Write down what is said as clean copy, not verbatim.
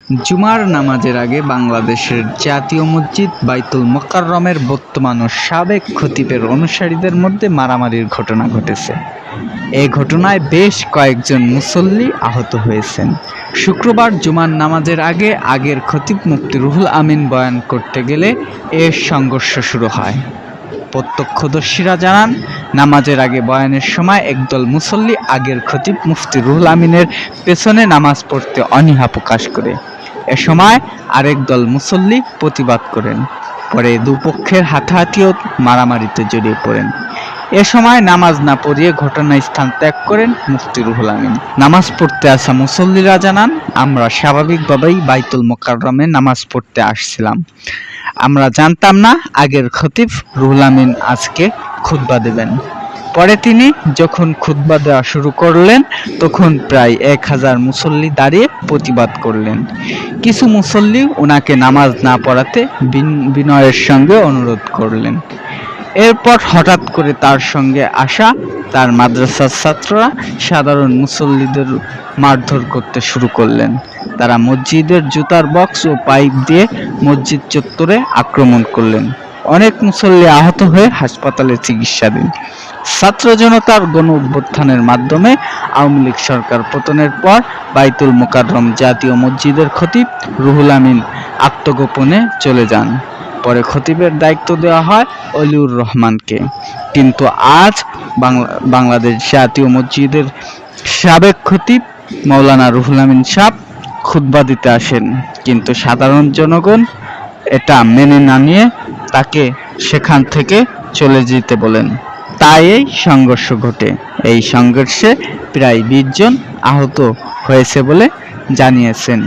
জুমার নামাজের আগে বাংলাদেশের জাতীয় মসজিদ বাইতুল মোকাররমের বর্তমান ও সাবেক খতিবের অনুসারীদের মধ্যে মারামারির ঘটনা ঘটেছে। এ ঘটনায় বেশ কয়েকজন মুসল্লি আহত হয়েছেন। শুক্রবার জুমার নামাজের আগে আগের খতিব মুফতি রুহুল আমিন বয়ান করতে গেলে এর সংঘর্ষ শুরু হয়। প্রত্যক্ষদর্শীরা জানান, নামাজের আগে বয়ানের সময় একদল মুসল্লি আগের খতিব মুফতি রুহুল আমিনের পেছনে নামাজ পড়তে অনীহা প্রকাশ করে। এ সময় আরেক দল মুসল্লি প্রতিবাদ করেন। পরে দুপক্ষের হাতাহাতি ও মারামারিতে জড়িয়ে পড়েন। এ সময় নামাজ না পড়িয়ে ঘটনাস্থান ত্যাগ করেন মুফতি রুহুল আমিন। নামাজ পড়তে আসা মুসল্লিরা জানান, আমরা স্বাভাবিকভাবেই বাইতুল মোকাররমে নামাজ পড়তে আসছিলাম। আমরা জানতাম না আগের খতিব রুহুল আমিন আজকে খুতবা দেবেন। পরে তিনি যখন খুতবা দেওয়া শুরু করলেন তখন প্রায় 1000 মুসল্লি দাঁড়িয়ে প্রতিবাদ করলেন। কিছু মুসল্লি ওনাকে নামাজ না পড়াতে বিনয়ের সঙ্গে অনুরোধ করলেন। এরপর হঠাৎ করে তার সঙ্গে আসা তার মাদ্রাসার ছাত্ররা সাধারণ মুসল্লিদের মারধর করতে শুরু করলেন। তারা মসজিদের জুতার বক্স ও পাইপ দিয়ে মসজিদ চত্বরে আক্রমণ করলেন। অনেক মুসল্লি আহত হয়ে হাসপাতালে চিকিৎসাধীন। ছাত্র জনতার গণ অভ্যুত্থানের মাধ্যমে আওয়ামী লীগ সরকার পতনের পর বাইতুল মোকাররম জাতীয় মসজিদের খতিব রুহুল আমিন আত্মগোপনে চলে যান। পরে খতিবের দায়িত্ব দেওয়া হয় অলিউর রহমানকে। কিন্তু আজ বাংলাদেশ জাতীয় মসজিদের সাবেক খতিব মাওলানা রুহুল আমিন সাহেব খুতবা দিতে আসেন, কিন্তু সাধারণ জনগণ এটা মেনে না নিয়ে তাকে সেখান থেকে চলে যেতে বলেন। তাই এই সংঘর্ষ ঘটে। এই সংঘর্ষে প্রায় 20 জন আহত হয়েছে বলে জানিয়েছেন।